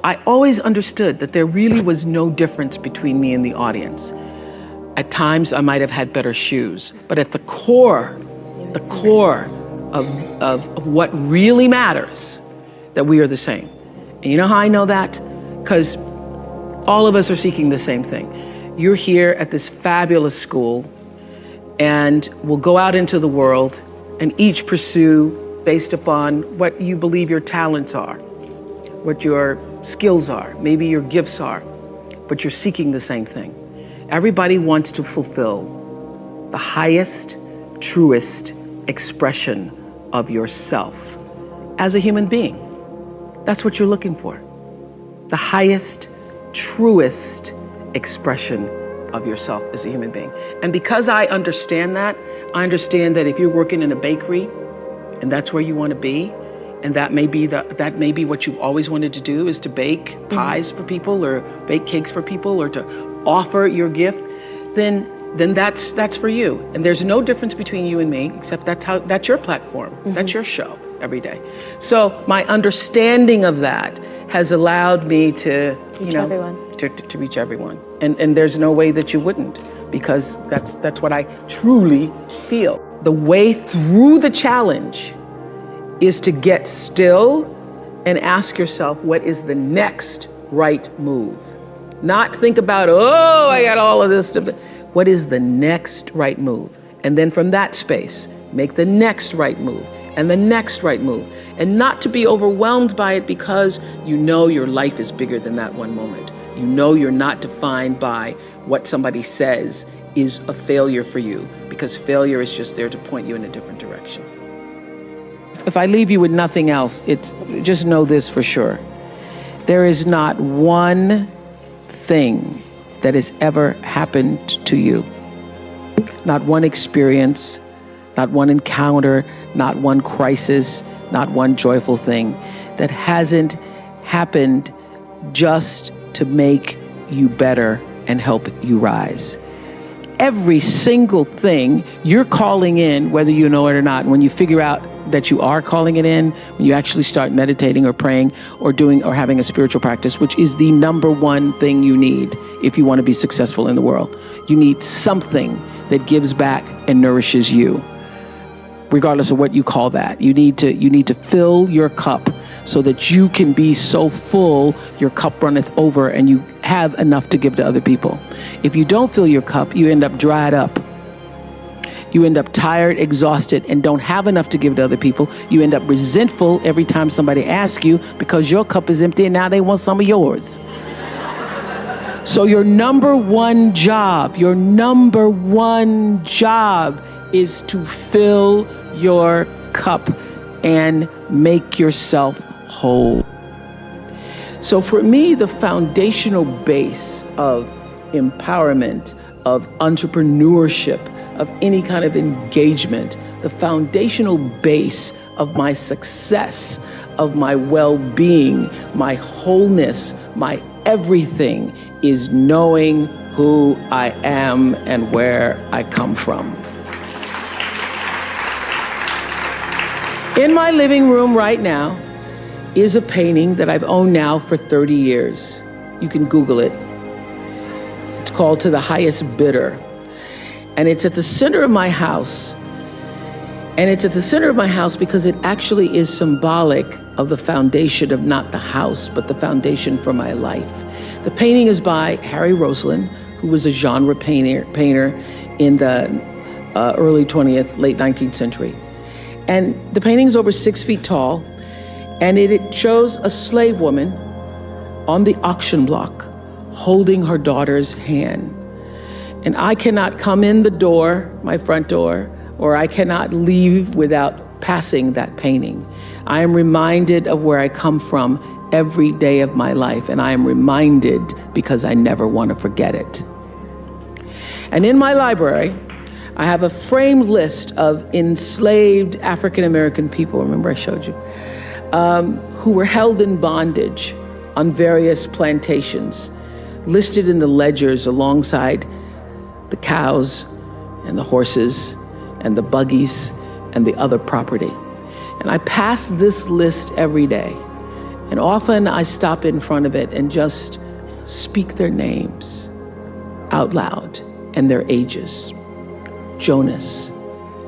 I always understood that there really was no difference between me and the audience. At times, I might have had better shoes, but at the core of what really matters, that we are the same. And you know how I know that? Because all of us are seeking the same thing. You're here at this fabulous school, and we'll go out into the world and each pursue based upon what you believe your talents are, what your skills are, maybe your gifts are, but you're seeking the same thing. Everybody wants to fulfill the highest, truest expression of yourself as a human being. That's what you're looking for. The highest, truest expression of yourself as a human being. And because I understand that if you're working in a bakery and that's where you want to be, and that may be what you've always wanted to do, is to bake pies for people or bake cakes for people or to offer your gift, then that's for you. And there's no difference between you and me, except that's your platform. That's your show every day. So my understanding of that has allowed me to reach everyone. And there's no way that you wouldn't, because that's what I truly feel. The way through the challenge is to get still and ask yourself, what is the next right move? Not think about, oh, I got all of this stuff. What is the next right move? And then from that space, make the next right move and the next right move. And not to be overwhelmed by it, because you know your life is bigger than that one moment. You know you're not defined by what somebody says is a failure for you, because failure is just there to point you in a different direction. If I leave you with nothing else, just know this for sure. There is not one thing that has ever happened to you, not one experience, not one encounter, not one crisis, not one joyful thing, that hasn't happened just to make you better and help you rise. Every single thing you're calling in, whether you know it or not, when you figure out that you are calling it in, when you actually start meditating or praying or doing or having a spiritual practice, which is the number one thing you need if you want to be successful in the world. You need something that gives back and nourishes you, regardless of what you call that. You need to fill your cup so that you can be so full your cup runneth over and you have enough to give to other people. If you don't fill your cup, you end up dried up. You end up tired, exhausted, and don't have enough to give to other people. You end up resentful every time somebody asks you, because your cup is empty and now they want some of yours. So your number one job is to fill your cup and make yourself whole. So for me, the foundational base of empowerment, of entrepreneurship, of any kind of engagement, the foundational base of my success, of my well-being, my wholeness, my everything, is knowing who I am and where I come from. In my living room right now is a painting that I've owned now for 30 years. You can Google it. It's called To the Highest Bidder. And it's at the center of my house. And it's at the center of my house because it actually is symbolic of the foundation of not the house, but the foundation for my life. The painting is by Harry Roseland, who was a genre painter in the early 20th, late 19th century. And the painting is over 6 feet tall, and it shows a slave woman on the auction block holding her daughter's hand. And I cannot come in the door, my front door, or I cannot leave without passing that painting. I am reminded of where I come from every day of my life, and I am reminded because I never want to forget it. And in my library, I have a framed list of enslaved African-American people, remember I showed you, who were held in bondage on various plantations, listed in the ledgers alongside the cows and the horses and the buggies and the other property. And I pass this list every day. And often I stop in front of it and just speak their names out loud and their ages. Jonas,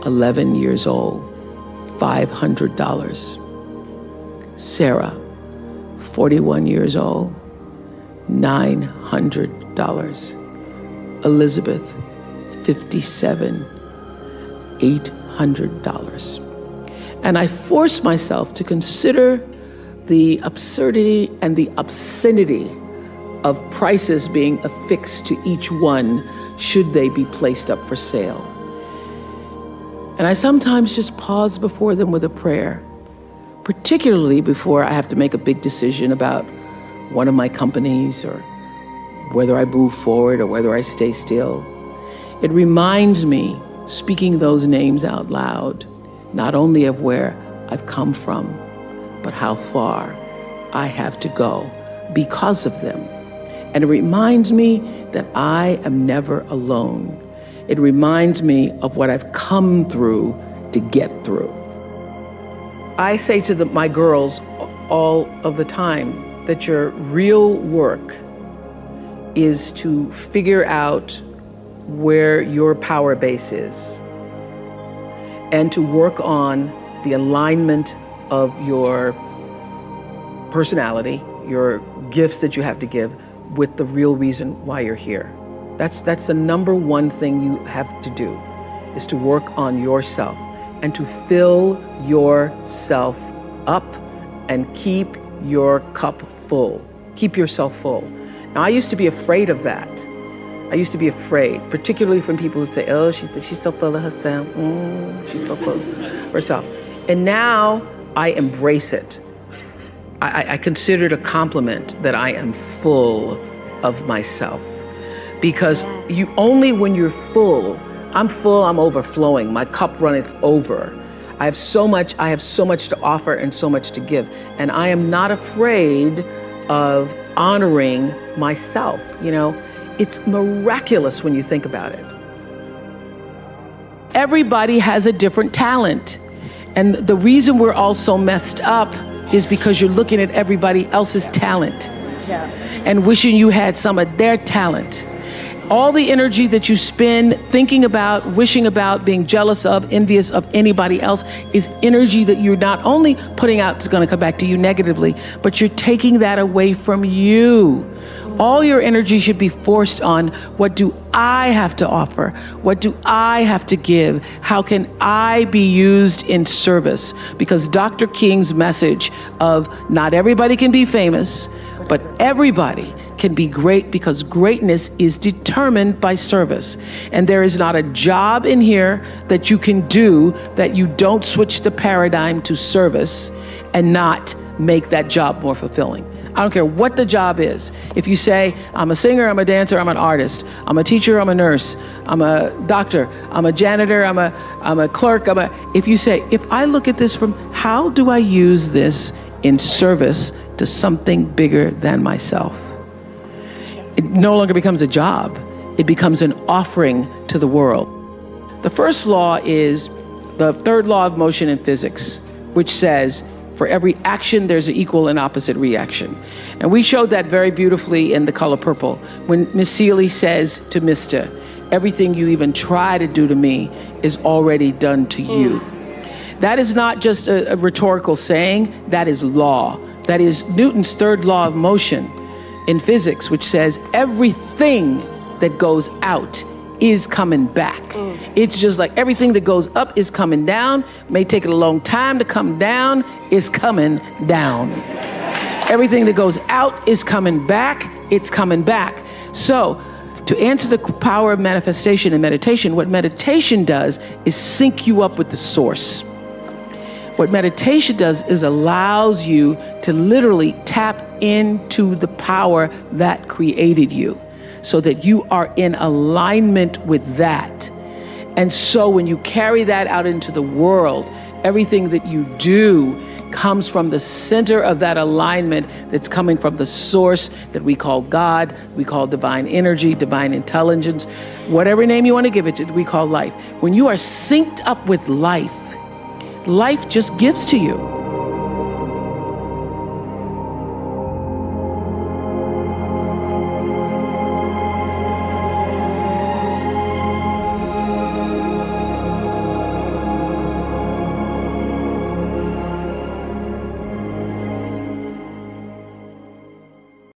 11 years old, $500. Sarah, 41 years old, $900. Elizabeth, 57, $800. And I force myself to consider the absurdity and the obscenity of prices being affixed to each one should they be placed up for sale. And I sometimes just pause before them with a prayer, particularly before I have to make a big decision about one of my companies or whether I move forward or whether I stay still. It reminds me, speaking those names out loud, not only of where I've come from, but how far I have to go because of them. And it reminds me that I am never alone. It reminds me of what I've come through to get through. I say to my girls all of the time that your real work is to figure out where your power base is and to work on the alignment of your personality, your gifts that you have to give, with the real reason why you're here. That's the number one thing you have to do, is to work on yourself and to fill yourself up and keep your cup full. Keep yourself full. Now, I used to be afraid of that. I used to be afraid, particularly from people who say, oh, she's so full of herself. She's so full of herself. And now I embrace it. I consider it a compliment that I am full of myself. Because you only when you're full, I'm full, I'm overflowing, my cup runneth over. I have so much to offer and so much to give. And I am not afraid of honoring myself. You know, it's miraculous when you think about it. Everybody has a different talent. And the reason we're all so messed up is because you're looking at everybody else's talent and wishing you had some of their talent. All the energy that you spend thinking about, wishing about, being jealous of, envious of anybody else is energy that you're not only putting out is going to come back to you negatively, but you're taking that away from you. All your energy should be forced on, what do I have to offer? What do I have to give? How can I be used in service? Because Dr. King's message of not everybody can be famous, but everybody can be great, because greatness is determined by service. And there is not a job in here that you can do that you don't switch the paradigm to service and not make that job more fulfilling. I don't care what the job is. If you say, I'm a singer, I'm a dancer, I'm an artist, I'm a teacher, I'm a nurse, I'm a doctor, I'm a janitor, I'm a clerk, if you say, if I look at this from, how do I use this in service to something bigger than myself? It no longer becomes a job. It becomes an offering to the world. The first law is the third law of motion in physics, which says, for every action, there's an equal and opposite reaction. And we showed that very beautifully in The Color Purple, when Miss Seeley says to Mr., everything you even try to do to me is already done to you. That is not just a rhetorical saying, that is law. That is Newton's third law of motion in physics, which says everything that goes out is coming back. It's just like everything that goes up is coming down. May take it a long time to come down, is coming down. Everything that goes out is coming back, it's coming back. So to answer the power of manifestation and meditation, what meditation does is sync you up with the source. What meditation does is allows you to literally tap into the power that created you, so that you are in alignment with that. And so when you carry that out into the world, everything that you do comes from the center of that alignment that's coming from the source that we call God, we call divine energy, divine intelligence, whatever name you want to give it to, we call life. When you are synced up with life, life just gives to you.